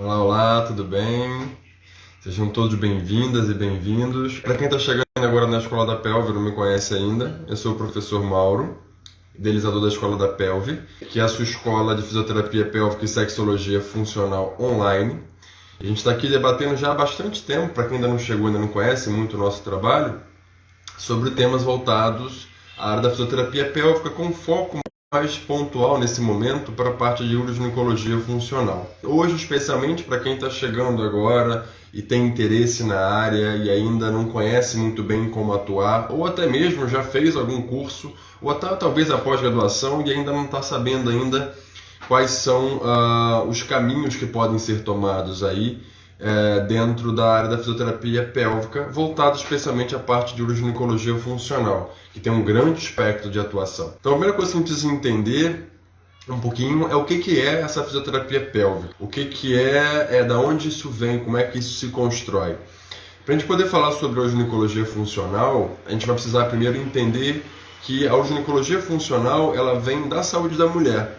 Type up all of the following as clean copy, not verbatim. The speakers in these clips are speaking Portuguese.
Olá, olá, tudo bem? Sejam todos bem-vindas e bem-vindos. Para quem está chegando agora na Escola da Pelve, não me conhece ainda, eu sou o professor Mauro, idealizador da Escola da Pelve, que é a sua escola de fisioterapia pélvica e sexologia funcional online. A gente está aqui debatendo já há bastante tempo, para quem ainda não chegou, ainda não conhece muito o nosso trabalho, sobre temas voltados à área da fisioterapia pélvica com foco mais pontual nesse momento para a parte de uroginecologia funcional. Hoje, especialmente para quem está chegando agora e tem interesse na área e ainda não conhece muito bem como atuar, ou até mesmo já fez algum curso, ou até talvez a pós-graduação e ainda não está sabendo ainda quais são os caminhos que podem ser tomados aí dentro da área da fisioterapia pélvica, voltado especialmente à parte de uroginecologia funcional, que tem um grande espectro de atuação. Então, a primeira coisa que a gente precisa entender um pouquinho é o que é essa fisioterapia pélvica, o que é, da onde isso vem, como é que isso se constrói. Para a gente poder falar sobre a uroginecologia funcional, a gente vai precisar primeiro entender que a uroginecologia funcional ela vem da saúde da mulher,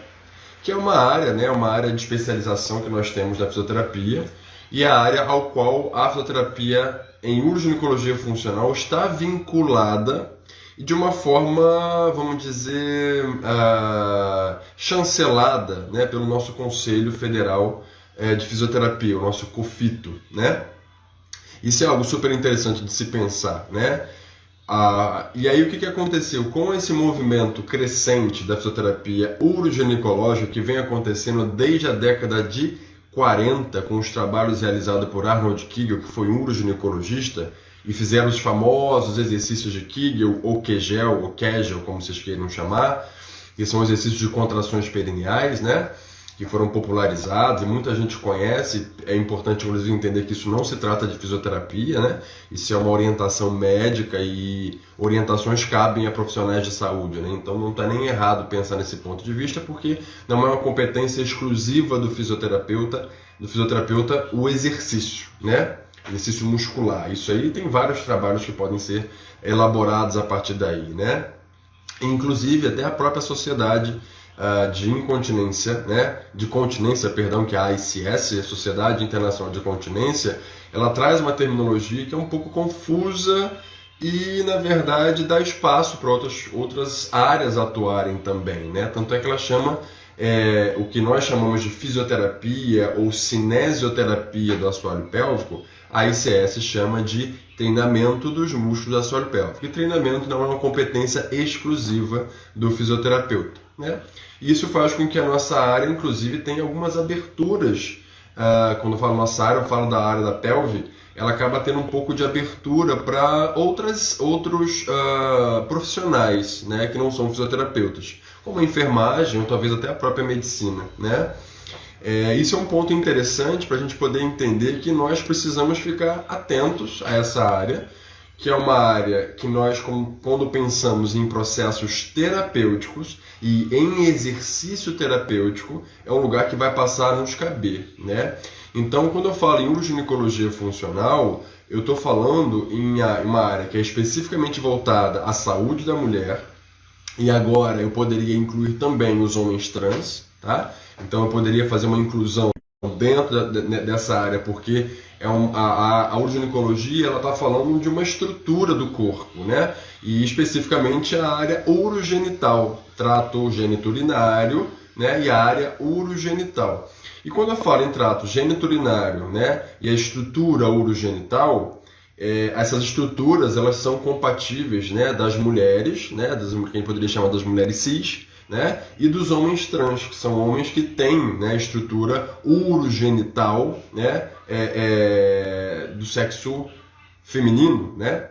que é uma área, né, uma área de especialização que nós temos na fisioterapia e a área ao qual a fisioterapia em uroginecologia funcional está vinculada de uma forma, vamos dizer, chancelada, né, pelo nosso Conselho Federal de Fisioterapia, o nosso COFITO, né? Isso é algo super interessante de se pensar, né? E aí o que aconteceu? Com esse movimento crescente da fisioterapia uroginecológica que vem acontecendo desde a década de 40, com os trabalhos realizados por Arnold Kegel, que foi um uroginecologista, e fizeram os famosos exercícios de Kegel, ou Kegel, como vocês queiram chamar, que são exercícios de contrações perineais, né? Que foram popularizados e muita gente conhece. É importante, inclusive, entender que isso não se trata de fisioterapia, né? Isso é uma orientação médica e orientações cabem a profissionais de saúde, né? Então não está nem errado pensar nesse ponto de vista, porque não é uma competência exclusiva do fisioterapeuta o exercício, né? Exercício muscular. Isso aí tem vários trabalhos que podem ser elaborados a partir daí, né? Inclusive até a própria sociedade de incontinência, né, de continência, perdão, que é a AICS, a Sociedade Internacional de Continência, ela traz uma terminologia que é um pouco confusa e, na verdade, dá espaço para outras áreas atuarem também, né? Tanto é que ela chama o que nós chamamos de fisioterapia ou cinesioterapia do assoalho pélvico, a ICS chama de treinamento dos músculos do assoalho pélvico. E treinamento não é uma competência exclusiva do fisioterapeuta, né? Isso faz com que a nossa área, inclusive, tenha algumas aberturas. Quando eu falo nossa área, eu falo da área da pelve, ela acaba tendo um pouco de abertura para outros profissionais, né, que não são fisioterapeutas, como a enfermagem ou talvez até a própria medicina, né? Isso é um ponto interessante para a gente poder entender que nós precisamos ficar atentos a essa área, que é uma área que nós, quando pensamos em processos terapêuticos e em exercício terapêutico, é um lugar que vai passar a nos caber, né? Então, quando eu falo em uroginecologia funcional, eu estou falando em uma área que é especificamente voltada à saúde da mulher, e agora eu poderia incluir também os homens trans, tá? Então eu poderia fazer uma inclusão dentro dessa área, porque a uroginecologia ela está falando de uma estrutura do corpo, né? E especificamente a área urogenital, trato geniturinário, né? E a área urogenital. E quando eu falo em trato geniturinário, né? E a estrutura urogenital, essas estruturas elas são compatíveis, né? Das mulheres, né? Que a gente poderia chamar das mulheres cis, né? E dos homens trans, que são homens que têm, né, estrutura urogenital, né, do sexo feminino, né?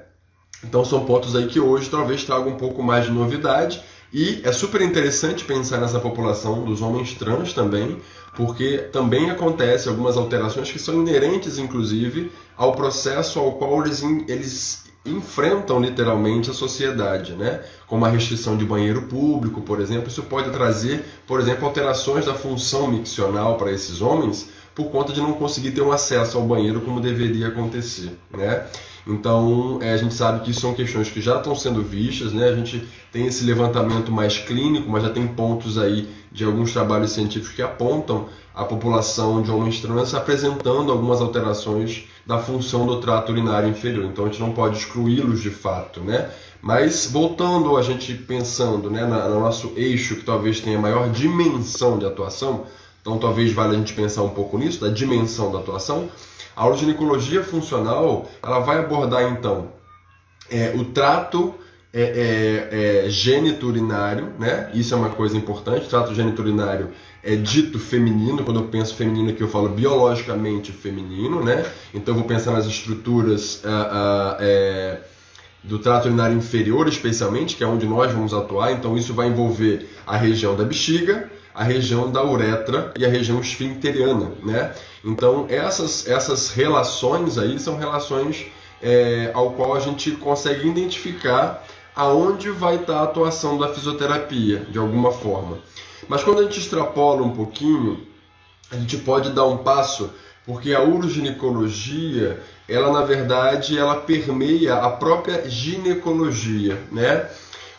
Então são pontos aí que hoje talvez tragam um pouco mais de novidade, e é super interessante pensar nessa população dos homens trans também, porque também acontece algumas alterações que são inerentes, inclusive, ao processo ao qual eles enfrentam literalmente a sociedade, né? Como a restrição de banheiro público, por exemplo. Isso pode trazer, por exemplo, alterações da função miccional para esses homens, por conta de não conseguir ter um acesso ao banheiro como deveria acontecer, né? Então, a gente sabe que isso são questões que já estão sendo vistas, né? A gente tem esse levantamento mais clínico, mas já tem pontos aí de alguns trabalhos científicos que apontam a população de homens trans apresentando algumas alterações da função do trato urinário inferior. Então, a gente não pode excluí-los de fato, né? Mas, voltando a gente pensando, né, no nosso eixo que talvez tenha maior dimensão de atuação, então talvez valha a gente pensar um pouco nisso, da dimensão da atuação. A uroginecologia funcional, ela vai abordar então o trato gênito-urinário, né? Isso é uma coisa importante. O trato gênito-urinário é dito feminino. Quando eu penso feminino aqui, eu falo biologicamente feminino, né? Então eu vou pensar nas estruturas do trato urinário inferior, especialmente, que é onde nós vamos atuar. Então isso vai envolver a região da bexiga, a região da uretra e a região esfincteriana, né? Então essas relações aí são relações ao qual a gente consegue identificar aonde vai estar a atuação da fisioterapia, de alguma forma. Mas quando a gente extrapola um pouquinho, a gente pode dar um passo, porque a uroginecologia, ela na verdade, ela permeia a própria ginecologia, né?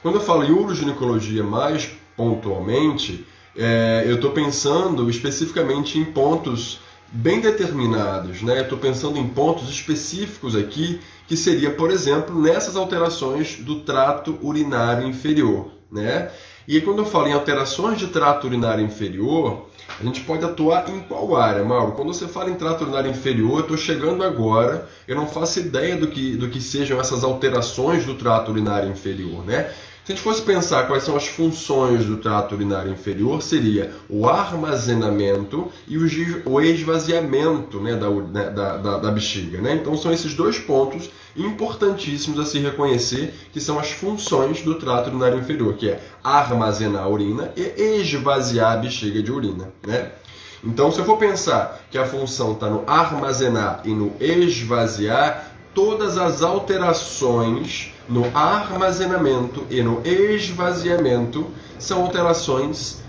Quando eu falo em uroginecologia mais pontualmente, eu estou pensando especificamente em pontos bem determinados, né? Eu estou pensando em pontos específicos aqui, que seria, por exemplo, nessas alterações do trato urinário inferior, né? E aí, quando eu falo em alterações de trato urinário inferior, a gente pode atuar em qual área, Mauro? Quando você fala em trato urinário inferior, eu estou chegando agora, eu não faço ideia do que sejam essas alterações do trato urinário inferior, né? Se a gente fosse pensar quais são as funções do trato urinário inferior, seria o armazenamento e o esvaziamento, né, da bexiga, né? Então são esses dois pontos importantíssimos a se reconhecer, que são as funções do trato urinário inferior, que é armazenar a urina e esvaziar a bexiga de urina, né? Então, se eu for pensar que a função está no armazenar e no esvaziar, todas as alterações no armazenamento e no esvaziamento são alterações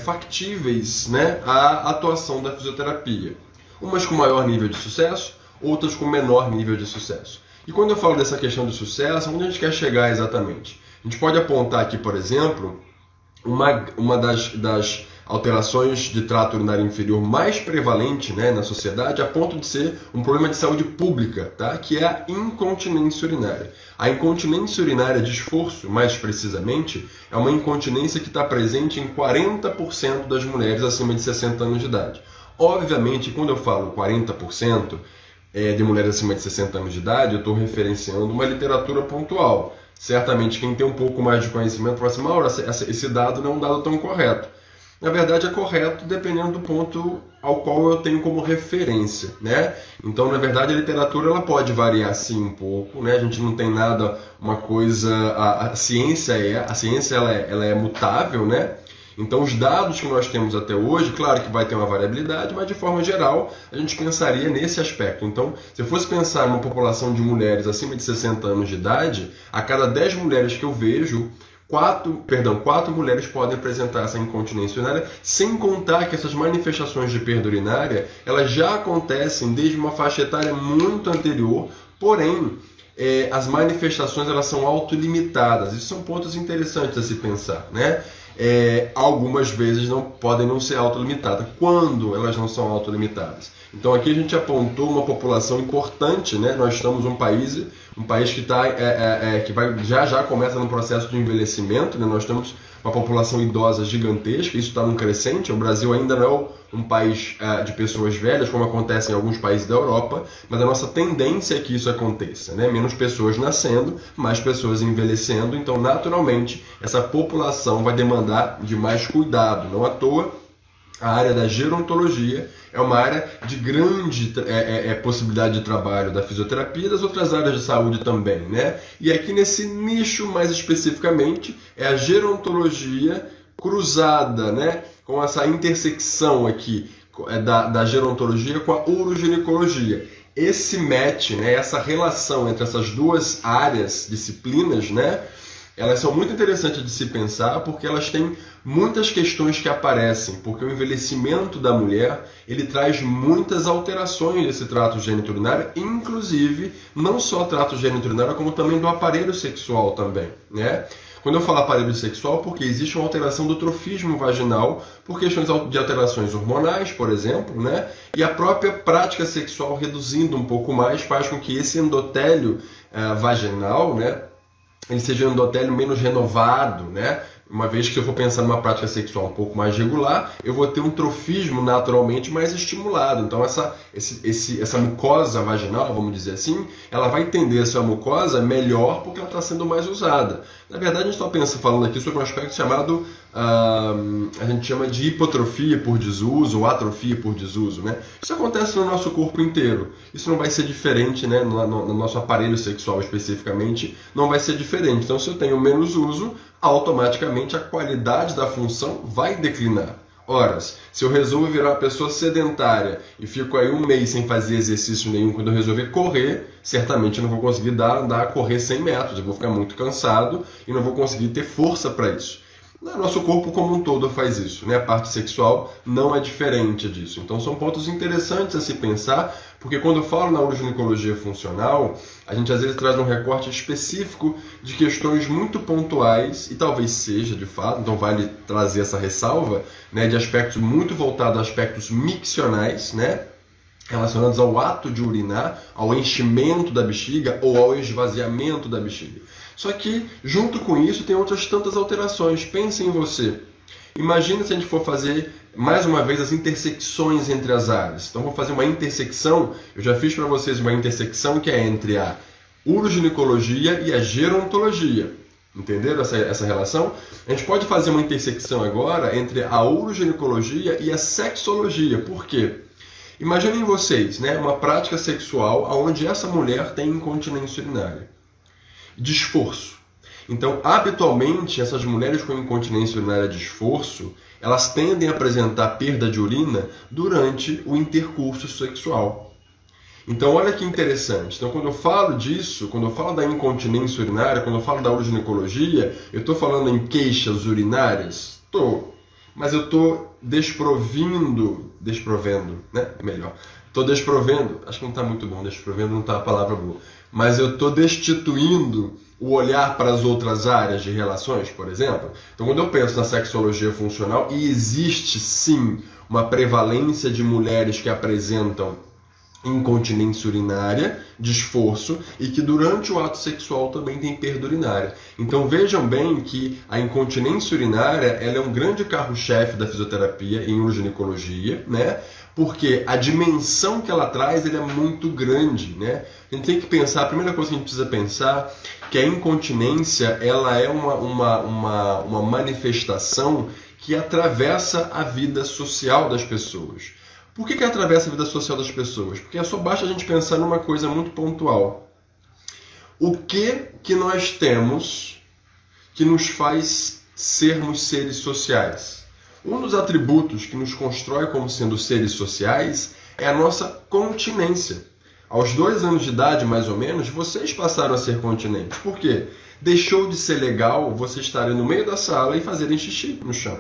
factíveis, né, à atuação da fisioterapia. Umas com maior nível de sucesso, outras com menor nível de sucesso. E quando eu falo dessa questão de sucesso, onde a gente quer chegar exatamente? A gente pode apontar aqui, por exemplo, uma das alterações de trato urinário inferior mais prevalente, né, na sociedade, a ponto de ser um problema de saúde pública, tá? Que é a incontinência urinária. A incontinência urinária de esforço, mais precisamente, é uma incontinência que está presente em 40% das mulheres acima de 60 anos de idade. Obviamente, quando eu falo 40% de mulheres acima de 60 anos de idade, eu estou referenciando uma literatura pontual. Certamente, quem tem um pouco mais de conhecimento fala assim, Mauro, esse dado não é um dado tão correto. Na verdade, é correto dependendo do ponto ao qual eu tenho como referência, né? Então, na verdade, a literatura ela pode variar sim um pouco, né? A gente não tem nada, uma coisa... A ciência ela é mutável, né? Então, os dados que nós temos até hoje, claro que vai ter uma variabilidade, mas de forma geral, a gente pensaria nesse aspecto. Então, se eu fosse pensar numa população de mulheres acima de 60 anos de idade, a cada 10 mulheres que eu vejo, 4 mulheres podem apresentar essa incontinência urinária, sem contar que essas manifestações de perda urinária, elas já acontecem desde uma faixa etária muito anterior, porém, as manifestações elas são autolimitadas. Isso são pontos interessantes a se pensar, né? Algumas vezes podem não ser autolimitadas. Quando elas não são autolimitadas? Então aqui a gente apontou uma população importante, né? Nós estamos um país que já começa no processo de envelhecimento, né? Nós temos uma população idosa gigantesca, isso está num crescente. O Brasil ainda não é um país de pessoas velhas, como acontece em alguns países da Europa, mas a nossa tendência é que isso aconteça, né? Menos pessoas nascendo, mais pessoas envelhecendo, então naturalmente essa população vai demandar de mais cuidado. Não à toa, a área da gerontologia é uma área de grande possibilidade de trabalho da fisioterapia e das outras áreas de saúde também, né? E aqui nesse nicho, mais especificamente, é a gerontologia cruzada, né? Com essa intersecção aqui da gerontologia com a uroginecologia. Esse match, né? Essa relação entre essas duas áreas, disciplinas, né? elas são muito interessantes de se pensar porque elas têm muitas questões que aparecem, porque o envelhecimento da mulher, ele traz muitas alterações desse trato geniturinário, inclusive não só trato geniturinário, como também do aparelho sexual também, né? Quando eu falo aparelho sexual, porque existe uma alteração do trofismo vaginal por questões de alterações hormonais, por exemplo, né? E a própria prática sexual reduzindo um pouco mais faz com que esse endotélio vaginal, né, ele seja um endotélio menos renovado, né? Uma vez que eu for pensar numa prática sexual um pouco mais regular, eu vou ter um trofismo naturalmente mais estimulado. Então essa mucosa vaginal, vamos dizer assim, ela vai tender a ser uma mucosa melhor porque ela está sendo mais usada. Na verdade, a gente está falando aqui sobre um aspecto chamado, a gente chama de hipotrofia por desuso ou atrofia por desuso, né? Isso acontece no nosso corpo inteiro. Isso não vai ser diferente, né? No nosso aparelho sexual especificamente, não vai ser diferente. Então, se eu tenho menos uso, automaticamente a qualidade da função vai declinar. Ora, se eu resolvo virar uma pessoa sedentária e fico aí um mês sem fazer exercício nenhum, quando eu resolver correr, certamente eu não vou conseguir andar a correr 100 metros, eu vou ficar muito cansado e não vou conseguir ter força para isso. Nosso corpo como um todo faz isso, né? A parte sexual não é diferente disso. Então são pontos interessantes a se pensar, porque quando eu falo na uroginecologia funcional, a gente às vezes traz um recorte específico de questões muito pontuais, e talvez seja de fato, então vale trazer essa ressalva, né, de aspectos muito voltados a aspectos miccionais, né, relacionados ao ato de urinar, ao enchimento da bexiga ou ao esvaziamento da bexiga. Só que, junto com isso, tem outras tantas alterações. Pense em você. Imagina se a gente for fazer, mais uma vez, as intersecções entre as áreas. Então, vou fazer uma intersecção. Eu já fiz para vocês uma intersecção que é entre a uroginecologia e a gerontologia. Entenderam essa relação? A gente pode fazer uma intersecção agora entre a uroginecologia e a sexologia. Por quê? Imaginem vocês, né, uma prática sexual onde essa mulher tem incontinência urinária. De esforço. Então, habitualmente, essas mulheres com incontinência urinária de esforço, elas tendem a apresentar perda de urina durante o intercurso sexual. Então, olha que interessante. Então, quando eu falo disso, quando eu falo da incontinência urinária, quando eu falo da uroginecologia, eu estou falando em queixas urinárias? Estou. Mas eu estou desprovendo, né? Melhor. Estou desprovendo, acho que não está muito bom, desprovendo não está a palavra boa, mas eu estou destituindo o olhar para as outras áreas de relações, por exemplo. Então, quando eu penso na sexologia funcional, e existe sim uma prevalência de mulheres que apresentam incontinência urinária de esforço e que durante o ato sexual também tem perda urinária. Então vejam bem que a incontinência urinária ela é um grande carro-chefe da fisioterapia em uroginecologia, né? Porque a dimensão que ela traz é muito grande, né? A gente tem que pensar, a primeira coisa que a gente precisa pensar que a incontinência ela é uma manifestação que atravessa a vida social das pessoas. Por que atravessa a vida social das pessoas? Porque só basta a gente pensar numa coisa muito pontual. O que nós temos que nos faz sermos seres sociais? Um dos atributos que nos constrói como sendo seres sociais é a nossa continência. Aos 2 anos de idade, mais ou menos, vocês passaram a ser continentes. Por quê? Deixou de ser legal vocês estarem no meio da sala e fazerem xixi no chão.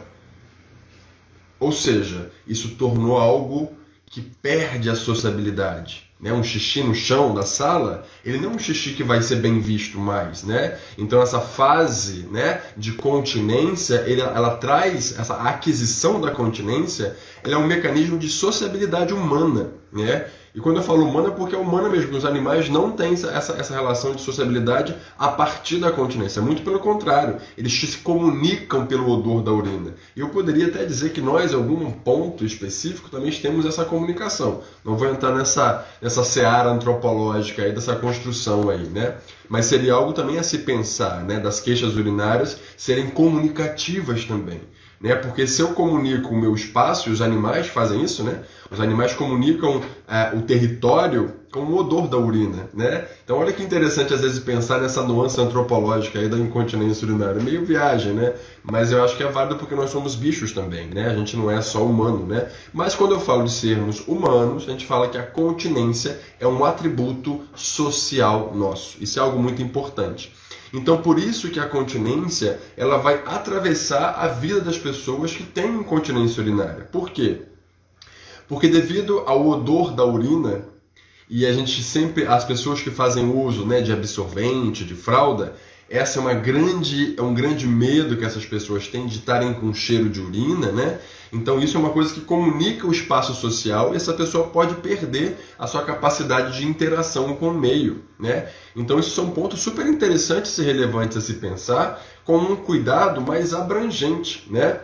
Ou seja, isso tornou algo que perde a sociabilidade. Né? Um xixi no chão da sala, ele não é um xixi que vai ser bem visto mais. Né? Então essa fase, né, de continência, ela traz, essa aquisição da continência, ela é um mecanismo de sociabilidade humana. Né? E quando eu falo humana, é porque é humana mesmo. Os animais não têm essa relação de sociabilidade a partir da continência. Muito pelo contrário, eles se comunicam pelo odor da urina. E eu poderia até dizer que nós, em algum ponto específico, também temos essa comunicação. Não vou entrar nessa seara antropológica aí, dessa construção aí, né? Mas seria algo também a se pensar, né? Das queixas urinárias serem comunicativas também. Né? Porque se eu comunico o meu espaço, e os animais fazem isso, né? Os animais comunicam o território com o odor da urina, né? Então olha que interessante às vezes pensar nessa nuance antropológica aí da incontinência urinária. Meio viagem, né? Mas eu acho que é válido porque nós somos bichos também, né? A gente não é só humano, né? Mas quando eu falo de sermos humanos, a gente fala que a continência é um atributo social nosso. Isso é algo muito importante. Então, por isso que a continência ela vai atravessar a vida das pessoas que têm incontinência urinária. Por quê? Porque devido ao odor da urina, e a gente sempre, as pessoas que fazem uso, né, de absorvente, de fralda, essa é um grande medo que essas pessoas têm de estarem com cheiro de urina, né? Então isso é uma coisa que comunica o espaço social e essa pessoa pode perder a sua capacidade de interação com o meio, né? Então isso são pontos super interessantes e relevantes a se pensar com um cuidado mais abrangente, né?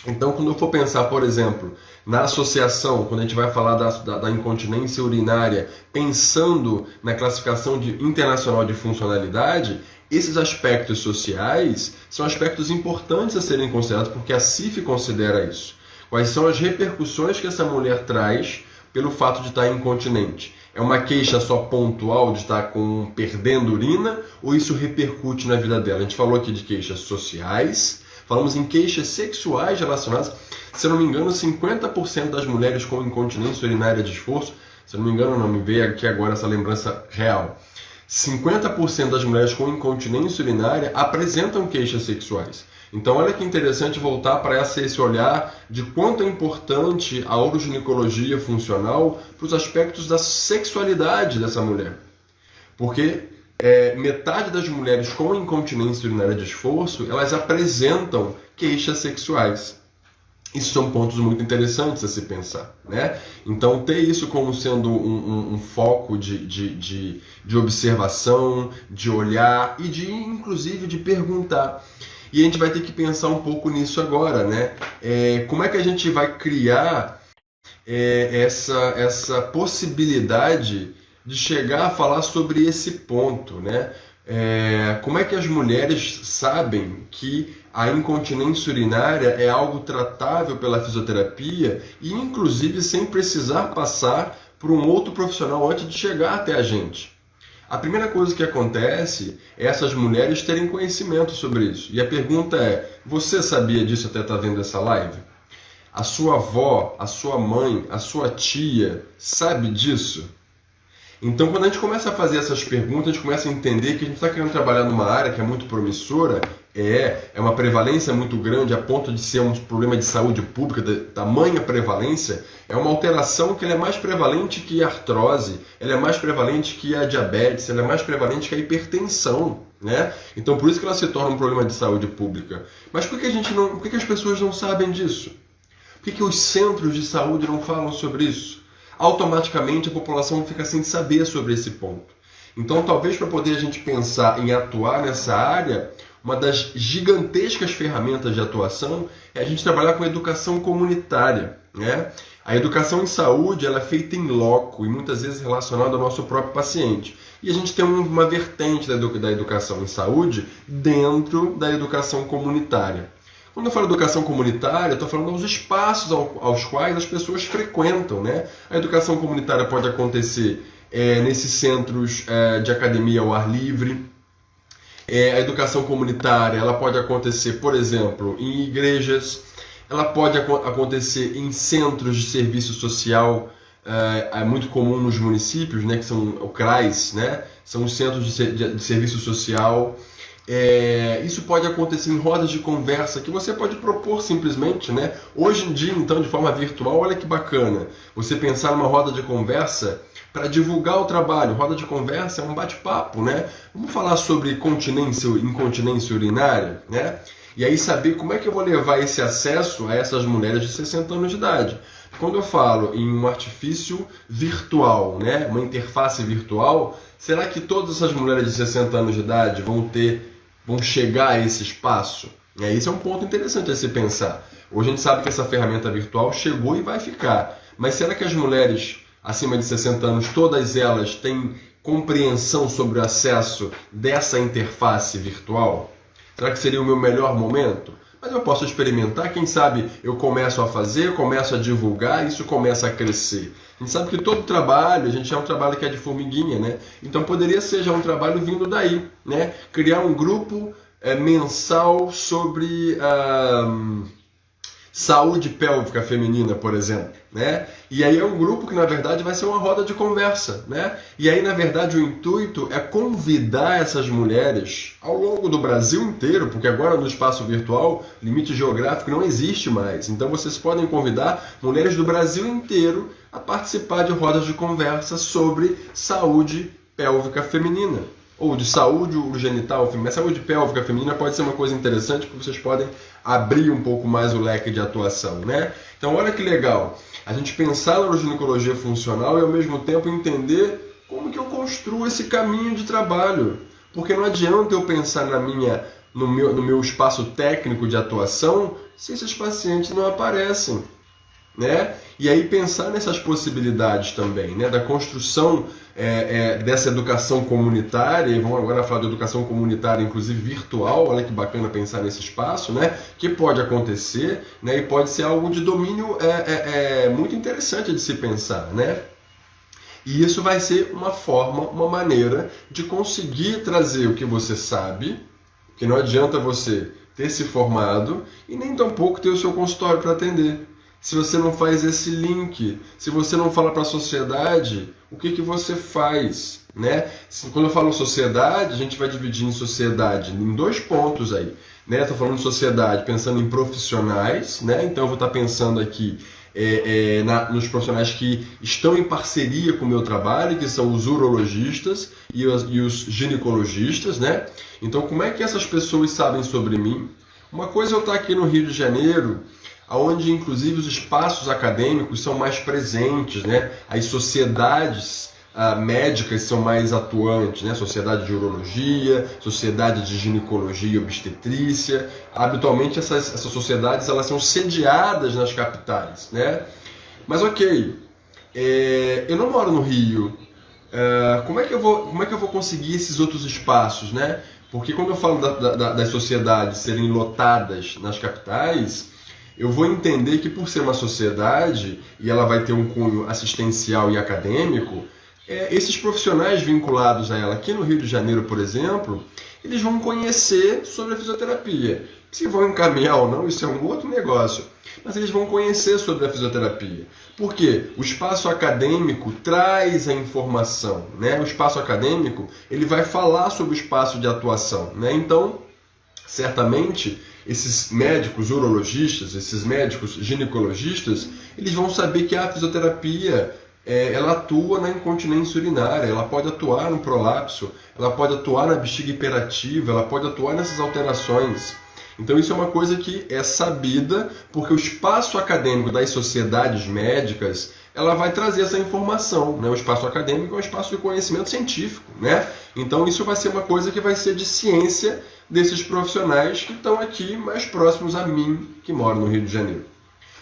Então, quando eu for pensar, por exemplo, na associação, quando a gente vai falar da incontinência urinária, pensando na classificação internacional de funcionalidade, esses aspectos sociais são aspectos importantes a serem considerados, porque a CIF considera isso. Quais são as repercussões que essa mulher traz pelo fato de estar incontinente? É uma queixa só pontual de estar perdendo urina, ou isso repercute na vida dela? A gente falou aqui de queixas sociais, falamos em queixas sexuais relacionadas. Se eu não me engano, 50% das mulheres com incontinência urinária de esforço, se eu não me engano, não me veio aqui agora essa lembrança real, 50% das mulheres com incontinência urinária apresentam queixas sexuais. Então olha que interessante voltar para esse olhar de quanto é importante a uroginecologia funcional para os aspectos da sexualidade dessa mulher. Porque metade das mulheres com incontinência urinária de esforço, elas apresentam queixas sexuais. Isso são pontos muito interessantes a se pensar, né? Então, ter isso como sendo um foco de observação, de olhar e inclusive, de perguntar. E a gente vai ter que pensar um pouco nisso agora, né? Como é que a gente vai criar essa possibilidade de chegar a falar sobre esse ponto, né? Como é que as mulheres sabem que a incontinência urinária é algo tratável pela fisioterapia e, inclusive, sem precisar passar por um outro profissional antes de chegar até a gente? A primeira coisa que acontece é essas mulheres terem conhecimento sobre isso. E a pergunta é, você sabia disso até estar vendo essa live? A sua avó, a sua mãe, a sua tia sabe disso? Então, quando a gente começa a fazer essas perguntas, a gente começa a entender que a gente está querendo trabalhar numa área que é muito promissora, é uma prevalência muito grande a ponto de ser um problema de saúde pública, de tamanha prevalência, é uma alteração que ela é mais prevalente que a artrose, ela é mais prevalente que a diabetes, ela é mais prevalente que a hipertensão, né? Então, por isso que ela se torna um problema de saúde pública. Mas por que as pessoas não sabem disso? Por que os centros de saúde não falam sobre isso? Automaticamente a população fica sem saber sobre esse ponto. Então, talvez para poder a gente pensar em atuar nessa área, uma das gigantescas ferramentas de atuação é a gente trabalhar com educação comunitária, né? A educação em saúde ela é feita em loco e muitas vezes relacionada ao nosso próprio paciente. E a gente tem uma vertente da educação em saúde dentro da educação comunitária. Quando eu falo educação comunitária, eu estou falando dos espaços aos quais as pessoas frequentam, né? A educação comunitária pode acontecer nesses centros de academia ao ar livre. A educação comunitária ela pode acontecer, por exemplo, em igrejas. Ela pode acontecer em centros de serviço social, é muito comum nos municípios, né? Que são o CRAS, né? São os centros de serviço social. Isso pode acontecer em rodas de conversa que você pode propor simplesmente, né? Hoje em dia, então, de forma virtual, olha que bacana você pensar numa roda de conversa para divulgar o trabalho. Roda de conversa é um bate-papo, né? Vamos falar sobre incontinência urinária, né? E aí saber como é que eu vou levar esse acesso a essas mulheres de 60 anos de idade. Quando eu falo em um artifício virtual, né? Uma interface virtual, será que todas essas mulheres de 60 anos de idade vão chegar a esse espaço? Isso é um ponto interessante a se pensar. Hoje a gente sabe que essa ferramenta virtual chegou e vai ficar. Mas será que as mulheres acima de 60 anos, todas elas têm compreensão sobre o acesso dessa interface virtual? Será que seria o meu melhor momento? Mas eu posso experimentar, quem sabe eu começo a fazer, começo a divulgar, isso começa a crescer. A gente sabe que todo trabalho, a gente é um trabalho que é de formiguinha, né? Então poderia ser já um trabalho vindo daí, né? Criar um grupo mensal sobre saúde pélvica feminina, por exemplo, né? E aí é um grupo que, na verdade, vai ser uma roda de conversa, né? E aí, na verdade, o intuito é convidar essas mulheres ao longo do Brasil inteiro, porque agora no espaço virtual, limite geográfico não existe mais. Então, vocês podem convidar mulheres do Brasil inteiro a participar de rodas de conversa sobre saúde pélvica feminina. Ou de saúde urogenital feminina. A saúde pélvica feminina pode ser uma coisa interessante, porque vocês podem abrir um pouco mais o leque de atuação, né? Então, olha que legal. A gente pensar na uroginecologia funcional e, ao mesmo tempo, entender como que eu construo esse caminho de trabalho. Porque não adianta eu pensar no meu espaço técnico de atuação se esses pacientes não aparecem, né? E aí pensar nessas possibilidades também, né? Da construção dessa educação comunitária, e vamos agora falar de educação comunitária, inclusive virtual, olha que bacana pensar nesse espaço, né? Que pode acontecer, né? E pode ser algo de domínio muito interessante de se pensar, né? E isso vai ser uma forma, uma maneira de conseguir trazer o que você sabe, que não adianta você ter se formado e nem tampouco ter o seu consultório para atender. Se você não faz esse link, se você não fala para a sociedade, o que você faz, né? Quando eu falo sociedade, a gente vai dividir em sociedade em 2 pontos aí, né? Estou falando de sociedade pensando em profissionais, né? Então eu vou estar pensando aqui nos profissionais que estão em parceria com o meu trabalho, que são os urologistas e os ginecologistas, né? Então como é que essas pessoas sabem sobre mim? Uma coisa é eu estar aqui no Rio de Janeiro, onde inclusive os espaços acadêmicos são mais presentes, né? As sociedades médicas são mais atuantes, né? Sociedade de urologia, sociedade de ginecologia e obstetrícia. Habitualmente essas sociedades elas são sediadas nas capitais, né? Mas ok, eu não moro no Rio. Como é que eu vou conseguir esses outros espaços, né? Porque quando eu falo das sociedades serem lotadas nas capitais, eu vou entender que por ser uma sociedade e ela vai ter um cunho assistencial e acadêmico, esses profissionais vinculados a ela aqui no Rio de Janeiro, por exemplo, eles vão conhecer sobre a fisioterapia. Se vão encaminhar ou não, isso é um outro negócio. Mas eles vão conhecer sobre a fisioterapia. Por quê? O espaço acadêmico traz a informação, né? O espaço acadêmico ele vai falar sobre o espaço de atuação, né? Então, certamente, esses médicos urologistas, esses médicos ginecologistas, eles vão saber que a fisioterapia ela atua na incontinência urinária, ela pode atuar no prolapso, ela pode atuar na bexiga hiperativa, ela pode atuar nessas alterações. Então isso é uma coisa que é sabida, porque o espaço acadêmico das sociedades médicas ela vai trazer essa informação, né? O espaço acadêmico é um espaço de conhecimento científico, né? Então isso vai ser uma coisa que vai ser de ciência desses profissionais que estão aqui mais próximos a mim, que moro no Rio de Janeiro.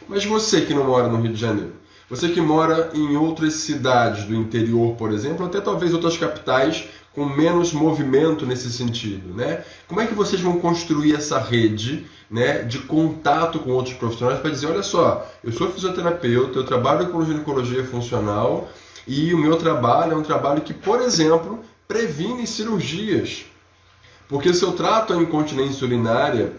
Mas você que não mora no Rio de Janeiro, você que mora em outras cidades do interior, por exemplo, até talvez outras capitais com menos movimento nesse sentido, né? Como é que vocês vão construir essa rede, né, de contato com outros profissionais para dizer, olha só, eu sou fisioterapeuta, eu trabalho com ginecologia funcional e o meu trabalho é um trabalho que, por exemplo, previne cirurgias. Porque se eu trato a incontinência urinária,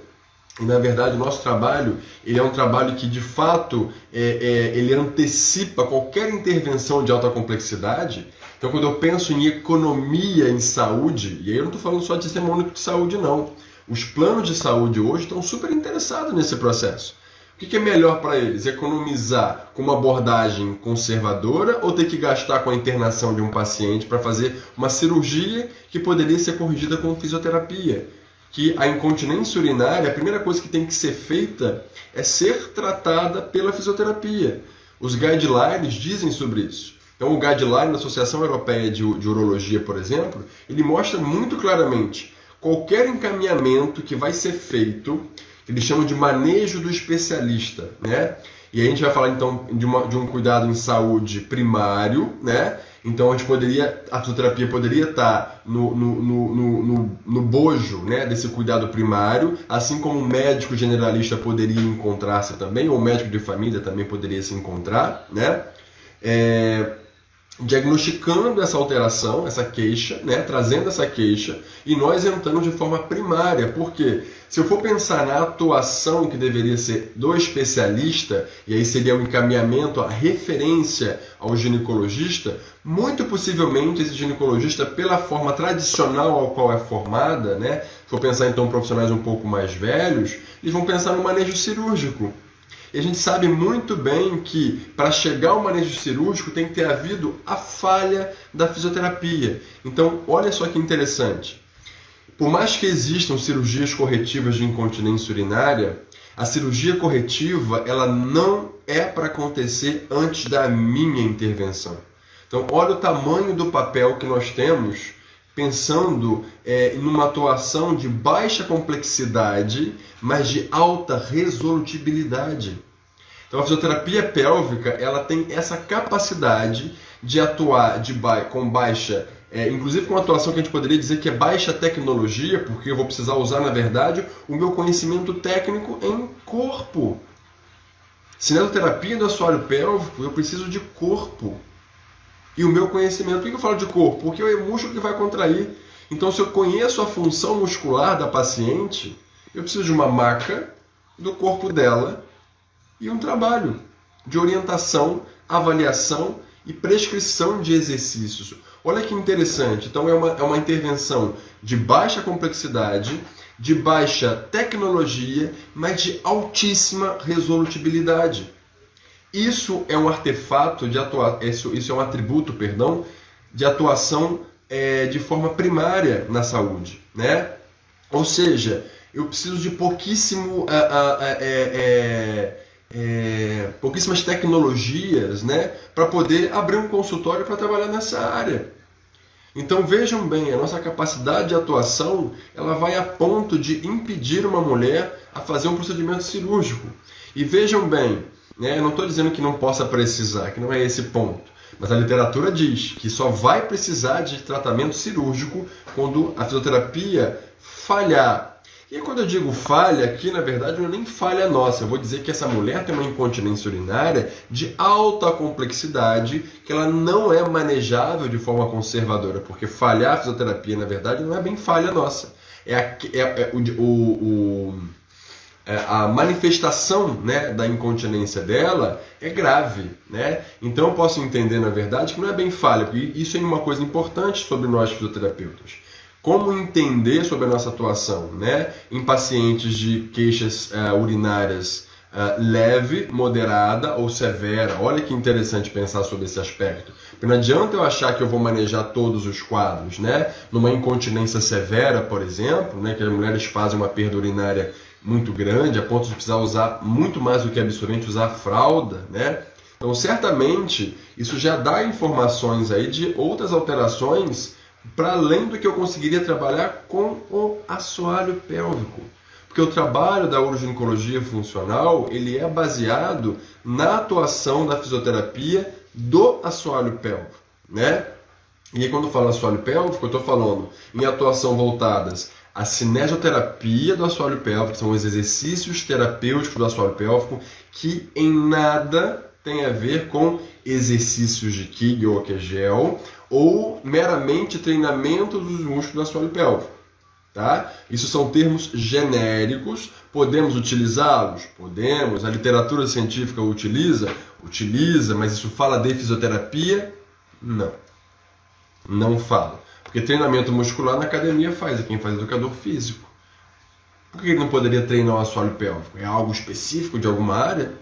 e na verdade o nosso trabalho ele é um trabalho que de fato ele antecipa qualquer intervenção de alta complexidade. Então quando eu penso em economia em saúde, e aí eu não estou falando só de sistema único de saúde não, os planos de saúde hoje estão super interessados nesse processo. O que é melhor para eles? Economizar com uma abordagem conservadora ou ter que gastar com a internação de um paciente para fazer uma cirurgia que poderia ser corrigida com fisioterapia? Que a incontinência urinária, a primeira coisa que tem que ser feita é ser tratada pela fisioterapia. Os guidelines dizem sobre isso. Então o guideline da Associação Europeia de Urologia, por exemplo, ele mostra muito claramente qualquer encaminhamento que vai ser feito, que eles chamam de manejo do especialista, né? E aí a gente vai falar então de um cuidado em saúde primário, né? Então a fisioterapia poderia estar no bojo, né, desse cuidado primário, assim como o médico generalista poderia encontrar-se também, ou o médico de família também poderia se encontrar, né? diagnosticando essa alteração, essa queixa, né, trazendo essa queixa, e nós entrando de forma primária, porque se eu for pensar na atuação que deveria ser do especialista, e aí seria o encaminhamento, a referência ao ginecologista, muito possivelmente esse ginecologista, pela forma tradicional ao qual é formada, né, se for pensar então profissionais um pouco mais velhos, eles vão pensar no manejo cirúrgico. E a gente sabe muito bem que para chegar ao manejo cirúrgico tem que ter havido a falha da fisioterapia. Então, olha só que interessante. Por mais que existam cirurgias corretivas de incontinência urinária, a cirurgia corretiva ela não é para acontecer antes da minha intervenção. Então, olha o tamanho do papel que nós temos pensando em uma atuação de baixa complexidade, mas de alta resolutibilidade. Então a fisioterapia pélvica ela tem essa capacidade de atuar com baixa, inclusive com uma atuação que a gente poderia dizer que é baixa tecnologia, porque eu vou precisar usar, na verdade, o meu conhecimento técnico em corpo. Cinesioterapia do assoalho pélvico, eu preciso de corpo. E o meu conhecimento, por que eu falo de corpo? Porque é o músculo que vai contrair. Então, se eu conheço a função muscular da paciente, eu preciso de uma maca do corpo dela e um trabalho de orientação, avaliação e prescrição de exercícios. Olha que interessante. Então, é uma intervenção de baixa complexidade, de baixa tecnologia, mas de altíssima resolutibilidade. Isso é um artefato de atuação, isso é um atributo, perdão, de atuação de forma primária na saúde, né? Ou seja, eu preciso de pouquíssimas tecnologias, né, para poder abrir um consultório para trabalhar nessa área. Então vejam bem, a nossa capacidade de atuação ela vai a ponto de impedir uma mulher a fazer um procedimento cirúrgico. E vejam bem, né, eu não estou dizendo que não possa precisar, que não é esse ponto. Mas a literatura diz que só vai precisar de tratamento cirúrgico quando a fisioterapia falhar. E quando eu digo falha, aqui na verdade não é nem falha nossa. Eu vou dizer que essa mulher tem uma incontinência urinária de alta complexidade, que ela não é manejável de forma conservadora, porque falhar a fisioterapia na verdade não é bem falha nossa. A manifestação, né, da incontinência dela é grave, né? Então eu posso entender, na verdade, que não é bem falha, porque isso é uma coisa importante sobre nós fisioterapeutas. Como entender sobre a nossa atuação, né, em pacientes de queixas urinárias leve, moderada ou severa. Olha que interessante pensar sobre esse aspecto. Porque não adianta eu achar que eu vou manejar todos os quadros, né? Numa incontinência severa, por exemplo, né, que as mulheres fazem uma perda urinária muito grande, a ponto de precisar usar muito mais do que absorvente, usar fralda, né? Então, certamente, isso já dá informações aí de outras alterações para além do que eu conseguiria trabalhar com o assoalho pélvico. Porque o trabalho da uroginecologia funcional, ele é baseado na atuação da fisioterapia do assoalho pélvico, né? E aí, quando eu falo assoalho pélvico, eu estou falando em atuação voltadas à cinesioterapia do assoalho pélvico, que são os exercícios terapêuticos do assoalho pélvico, que em nada tem a ver com exercícios de Kegel ou Kegel, ou meramente treinamento dos músculos do assoalho pélvico. Tá? Isso são termos genéricos, podemos utilizá-los? Podemos, a literatura científica utiliza, mas isso fala de fisioterapia? Não fala. Porque treinamento muscular na academia faz, é quem faz educador físico. Por que ele não poderia treinar o assoalho pélvico? É algo específico de alguma área?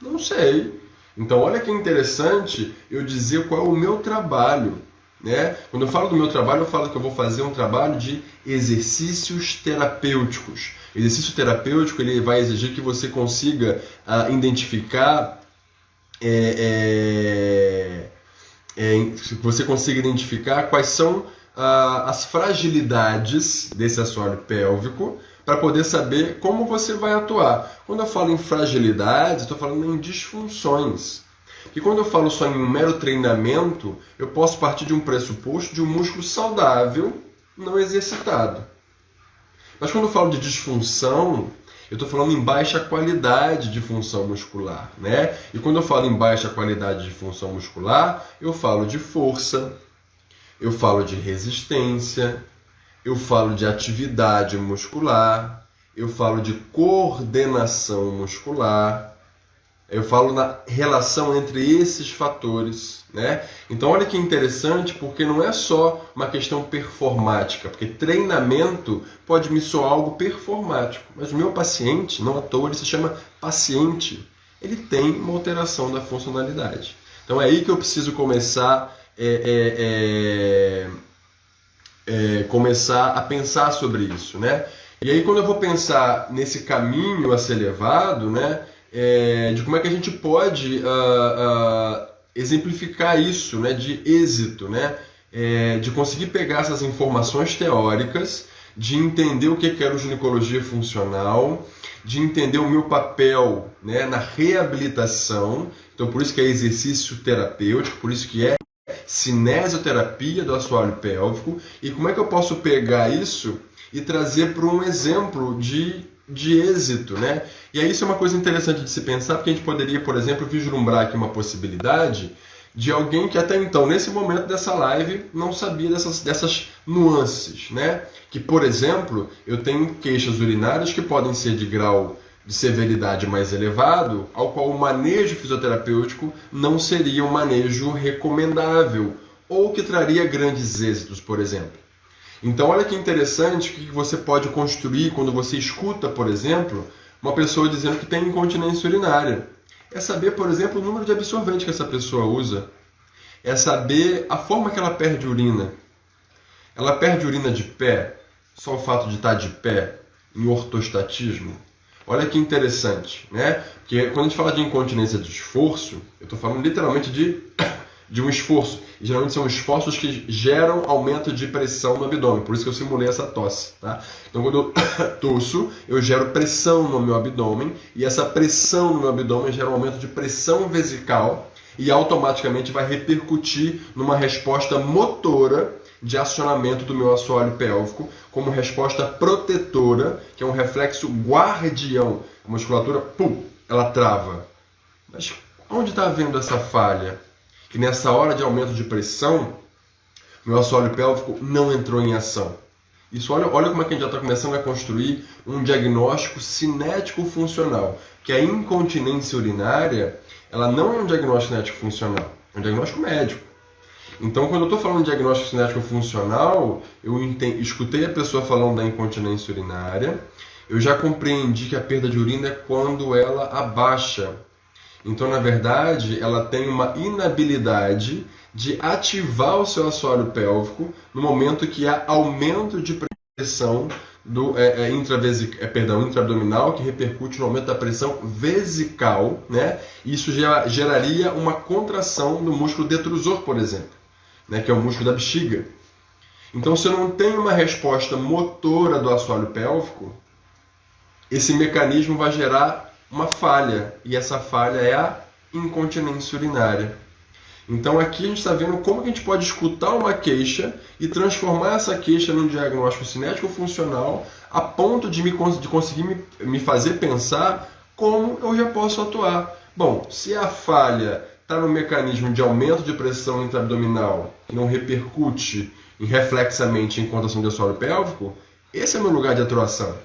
Não sei. Então olha que interessante eu dizer qual é o meu trabalho. Né? Quando eu falo do meu trabalho, eu falo que eu vou fazer um trabalho de exercícios terapêuticos. Exercício terapêutico ele vai exigir que você consiga identificar quais são as fragilidades desse assoalho pélvico para poder saber como você vai atuar. Quando eu falo em fragilidades, eu estou falando em disfunções. E quando eu falo só em um mero treinamento, eu posso partir de um pressuposto de um músculo saudável, não exercitado. Mas quando eu falo de disfunção, Eu estou falando em baixa qualidade de função muscular, né? E quando eu falo em baixa qualidade de função muscular, eu falo de força, eu falo de resistência, eu falo de atividade muscular, eu falo de coordenação muscular, eu falo na relação entre esses fatores, né? Então olha que interessante, porque não é só uma questão performática, porque treinamento pode me soar algo performático, mas o meu paciente, não à toa, ele se chama paciente, ele tem uma alteração da funcionalidade. Então é aí que eu preciso começar começar a pensar sobre isso, né? E aí quando eu vou pensar nesse caminho a ser levado, né, de como é que a gente pode exemplificar isso, né, de êxito, né, de conseguir pegar essas informações teóricas, de entender o que é a ginecologia funcional, de entender o meu papel, né, na reabilitação. Então por isso que é exercício terapêutico, por isso que é cinesioterapia do assoalho pélvico, e como é que eu posso pegar isso e trazer para um exemplo de êxito, né? E aí isso é uma coisa interessante de se pensar, porque a gente poderia, por exemplo, vislumbrar aqui uma possibilidade de alguém que até então, nesse momento dessa live, não sabia dessas nuances, né? Que, por exemplo, eu tenho queixas urinárias que podem ser de grau de severidade mais elevado, ao qual o manejo fisioterapêutico não seria um manejo recomendável, ou que traria grandes êxitos, por exemplo. Então olha que interessante o que você pode construir quando você escuta, por exemplo, uma pessoa dizendo que tem incontinência urinária. É saber, por exemplo, o número de absorvente que essa pessoa usa. É saber a forma que ela perde urina. Ela perde urina de pé, só o fato de estar de pé, em ortostatismo. Olha que interessante, né? Porque quando a gente fala de incontinência de esforço, eu estou falando literalmente de um esforço. E geralmente são esforços que geram aumento de pressão no abdômen. Por isso que eu simulei essa tosse, tá? Então quando eu tosso, eu gero pressão no meu abdômen. E essa pressão no meu abdômen gera um aumento de pressão vesical. E automaticamente vai repercutir numa resposta motora de acionamento do meu assoalho pélvico, como resposta protetora, que é um reflexo guardião. A musculatura, pum, ela trava. Mas onde está havendo essa falha? Que nessa hora de aumento de pressão, meu assoalho pélvico não entrou em ação. Isso, olha como é que a gente já está começando a construir um diagnóstico cinético funcional. Que a incontinência urinária, ela não é um diagnóstico cinético funcional, é um diagnóstico médico. Então, quando eu estou falando de diagnóstico cinético funcional, eu escutei a pessoa falando da incontinência urinária, eu já compreendi que a perda de urina é quando ela abaixa. Então, na verdade, ela tem uma inabilidade de ativar o seu assoalho pélvico no momento que há aumento de pressão do intraabdominal, que repercute no aumento da pressão vesical, né? Isso geraria uma contração do músculo detrusor, por exemplo, né? Que é o músculo da bexiga. Então, se eu não tenho uma resposta motora do assoalho pélvico, esse mecanismo vai gerar uma falha, e essa falha é a incontinência urinária. Então aqui a gente está vendo como que a gente pode escutar uma queixa e transformar essa queixa num diagnóstico cinético funcional a ponto de conseguir me fazer pensar como eu já posso atuar. Bom, se a falha está no mecanismo de aumento de pressão intraabdominal que não repercute reflexamente em contração do assoalho pélvico, esse é o meu lugar de atuação.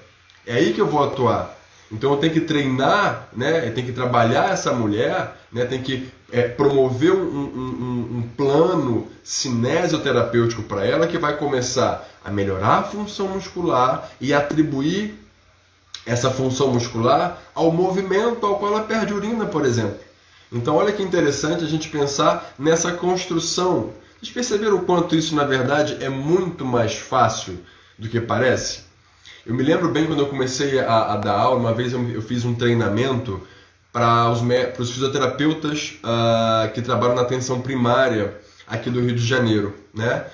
É aí que eu vou atuar. Então eu tenho que treinar, né? Eu tenho que trabalhar essa mulher, né? Tenho que promover um plano cinesioterapêutico para ela que vai começar a melhorar a função muscular e atribuir essa função muscular ao movimento ao qual ela perde urina, por exemplo. Então olha que interessante a gente pensar nessa construção. Vocês perceberam o quanto isso, na verdade, é muito mais fácil do que parece? Eu me lembro bem quando eu comecei a dar aula, uma vez eu fiz um treinamento para os fisioterapeutas que trabalham na atenção primária aqui do Rio de Janeiro, né?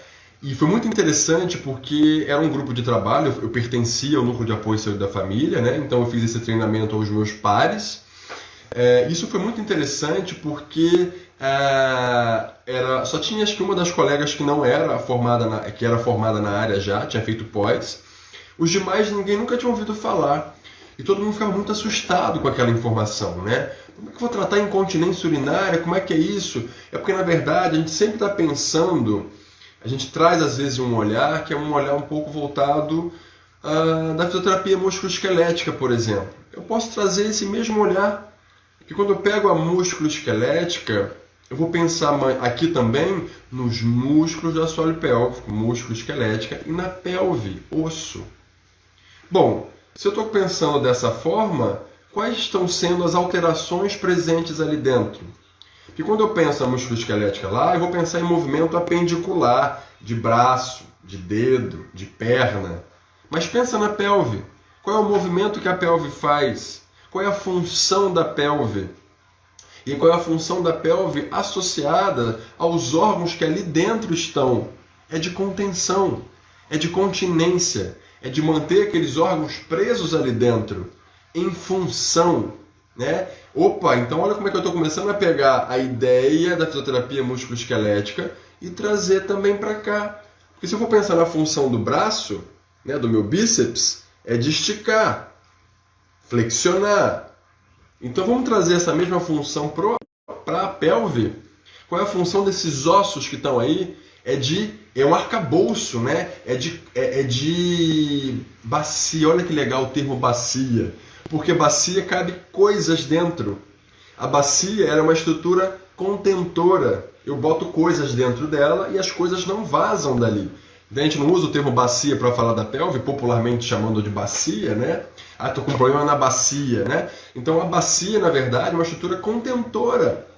E foi muito interessante porque era um grupo de trabalho, eu pertencia ao núcleo de apoio à saúde da família, né? Então eu fiz esse treinamento aos meus pares. Isso foi muito interessante porque só tinha acho que uma das colegas que não era formada, que era formada na área já, tinha feito pós. Os demais ninguém nunca tinha ouvido falar. E todo mundo ficava muito assustado com aquela informação, né? Como é que eu vou tratar incontinência urinária? Como é que é isso? É porque, na verdade, a gente sempre está pensando, a gente traz às vezes um olhar que é um olhar um pouco voltado da fisioterapia musculoesquelética, por exemplo. Eu posso trazer esse mesmo olhar, que quando eu pego a musculoesquelética, eu vou pensar aqui também nos músculos do assoalho pélvico, músculo esquelética, e na pelve, osso. Bom, se eu estou pensando dessa forma, quais estão sendo as alterações presentes ali dentro? Porque quando eu penso na músculo esquelética lá, eu vou pensar em movimento apendicular, de braço, de dedo, de perna. Mas pensa na pelve. Qual é o movimento que a pelve faz? Qual é a função da pelve? E qual é a função da pelve associada aos órgãos que ali dentro estão? É de contenção, é de continência, é de manter aqueles órgãos presos ali dentro, em função, né? Opa, então olha como é que eu estou começando a pegar a ideia da fisioterapia musculoesquelética e trazer também para cá. Porque se eu for pensar na função do braço, né, do meu bíceps, é de esticar, flexionar. Então vamos trazer essa mesma função para a pelve. Qual é a função desses ossos que estão aí? É um arcabouço, né? É de bacia. Olha que legal o termo bacia. Porque bacia cabe coisas dentro. A bacia era uma estrutura contentora. Eu boto coisas dentro dela e as coisas não vazam dali. A gente não usa o termo bacia para falar da pelve, popularmente chamando de bacia, né? Ah, estou com um problema na bacia, né? Então a bacia, na verdade, é uma estrutura contentora.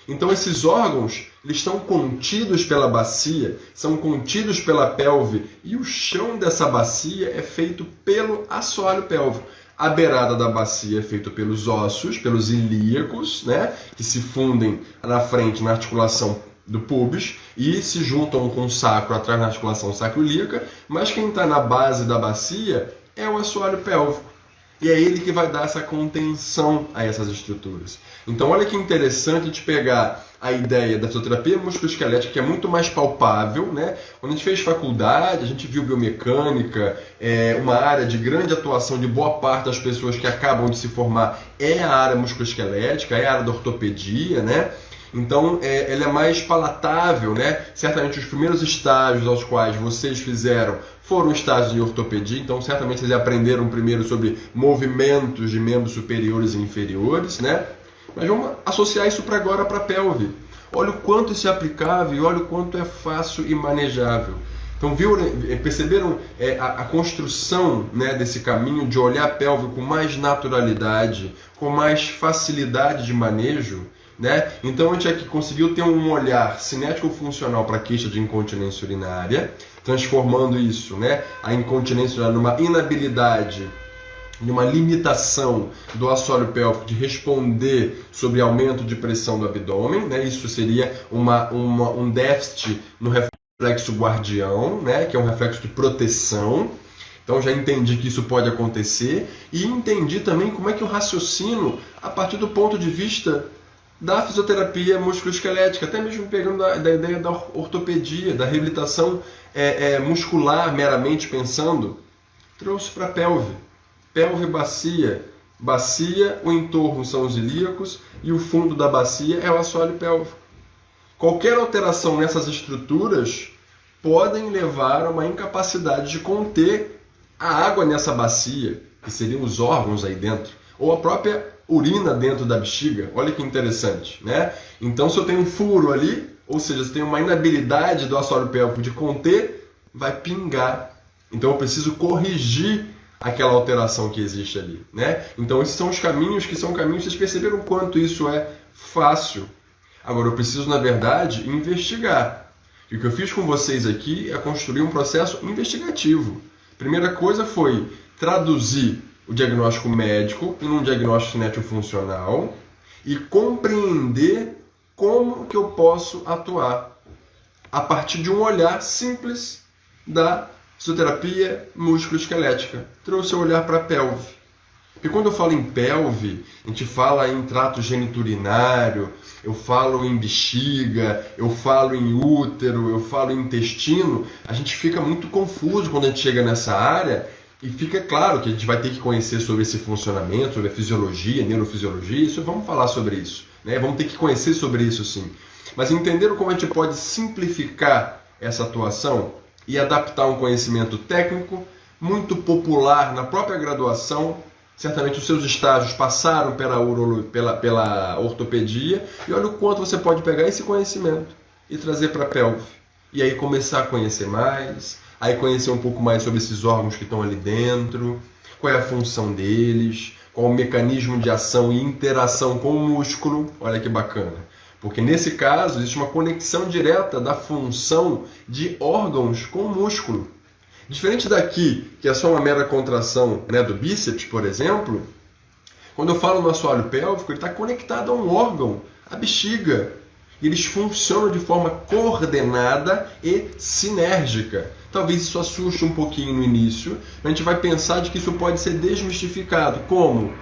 Então esses órgãos, eles estão contidos pela bacia, são contidos pela pelve, e o chão dessa bacia é feito pelo assoalho pélvico. A beirada da bacia é feita pelos ossos, pelos ilíacos, né? Que se fundem na frente, na articulação do pubis e se juntam com o sacro atrás da articulação sacroiliaca, mas quem está na base da bacia é o assoalho pélvico. E é ele que vai dar essa contenção a essas estruturas. Então olha que interessante a gente pegar a ideia da fisioterapia musculoesquelética, que é muito mais palpável, né? Quando a gente fez faculdade, a gente viu biomecânica, uma área de grande atuação de boa parte das pessoas que acabam de se formar é a área musculoesquelética, é a área da ortopedia, né? Então, ela é mais palatável, né? Certamente os primeiros estágios aos quais vocês fizeram foram estágios de ortopedia, então certamente vocês aprenderam primeiro sobre movimentos de membros superiores e inferiores, né? Mas vamos associar isso para agora para a pelve. Olha o quanto isso é aplicável e olha o quanto é fácil e manejável. Então, perceberam a construção, né, desse caminho de olhar a pelve com mais naturalidade, com mais facilidade de manejo? Né? Então a gente aqui conseguiu ter um olhar cinético-funcional para a queixa de incontinência urinária, transformando isso, né, a incontinência urinária numa inabilidade, numa limitação do assoalho pélvico de responder sobre aumento de pressão do abdômen, né? Isso seria um déficit no reflexo guardião, né, que é um reflexo de proteção. Então já entendi que isso pode acontecer e entendi também como é que eu raciocino a partir do ponto de vista da fisioterapia musculoesquelética, até mesmo pegando da ideia da ortopedia, da reabilitação muscular, meramente pensando, trouxe para a pelve. Pelve, bacia. Bacia, o entorno são os ilíacos e o fundo da bacia é o assoalho pélvico. Qualquer alteração nessas estruturas podem levar a uma incapacidade de conter a água nessa bacia, que seriam os órgãos aí dentro, ou a própria urina dentro da bexiga. Olha que interessante, né? Então, se eu tenho um furo ali, ou seja, se eu tenho uma inabilidade do assoalho pélvico de conter, vai pingar. Então, eu preciso corrigir aquela alteração que existe ali, né? Então, esses são os caminhos que são caminhos, vocês perceberam o quanto isso é fácil. Agora, eu preciso, na verdade, investigar. E o que eu fiz com vocês aqui é construir um processo investigativo. Primeira coisa foi traduzir o diagnóstico médico em um diagnóstico cinético-funcional e compreender como que eu posso atuar a partir de um olhar simples da fisioterapia musculoesquelética. Trouxe o olhar para a pelve. E quando eu falo em pelve, a gente fala em trato geniturinário, eu falo em bexiga, eu falo em útero, eu falo em intestino, a gente fica muito confuso quando a gente chega nessa área E fica claro que a gente vai ter que conhecer sobre esse funcionamento, sobre a fisiologia, neurofisiologia, isso, vamos falar sobre isso, né? Vamos ter que conhecer sobre isso sim. Mas entenderam como a gente pode simplificar essa atuação e adaptar um conhecimento técnico muito popular na própria graduação. Certamente os seus estágios passaram pela ortopedia, e olha o quanto você pode pegar esse conhecimento e trazer para a pelve. E aí começar a conhecer mais, aí conhecer um pouco mais sobre esses órgãos que estão ali dentro, qual é a função deles, qual o mecanismo de ação e interação com o músculo. Olha que bacana. Porque nesse caso existe uma conexão direta da função de órgãos com o músculo. Diferente daqui, que é só uma mera contração, né, do bíceps, por exemplo, quando eu falo no assoalho pélvico, ele está conectado a um órgão, a bexiga. E eles funcionam de forma coordenada e sinérgica. Talvez isso assuste um pouquinho no início, mas a gente vai pensar de que isso pode ser desmistificado. Como?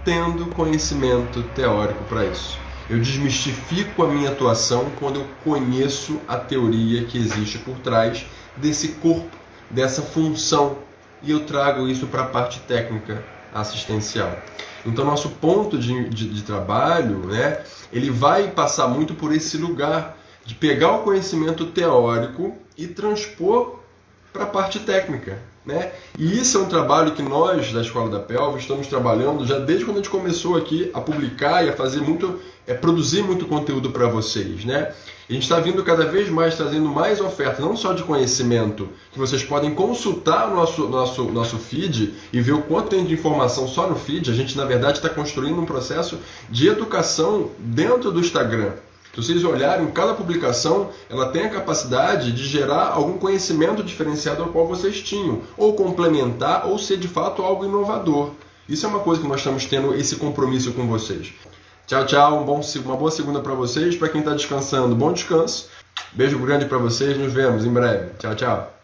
Tendo conhecimento teórico para isso. Eu desmistifico a minha atuação quando eu conheço a teoria que existe por trás desse corpo, dessa função, e eu trago isso para a parte técnica assistencial. Então nosso ponto de trabalho, né, ele vai passar muito por esse lugar de pegar o conhecimento teórico e transpor para a parte técnica, né? E isso é um trabalho que nós da Escola da Pelve estamos trabalhando já desde quando a gente começou aqui a publicar e a fazer produzir muito conteúdo para vocês, né? A gente está vindo cada vez mais trazendo mais oferta, não só de conhecimento, que vocês podem consultar o nosso feed e ver o quanto tem de informação só no feed. A gente, na verdade, está construindo um processo de educação dentro do Instagram. Se vocês olharem, cada publicação ela tem a capacidade de gerar algum conhecimento diferenciado ao qual vocês tinham, ou complementar, ou ser de fato algo inovador. Isso é uma coisa que nós estamos tendo esse compromisso com vocês. Tchau, tchau. Uma boa segunda para vocês. Para quem está descansando, bom descanso. Beijo grande para vocês. Nos vemos em breve. Tchau, tchau.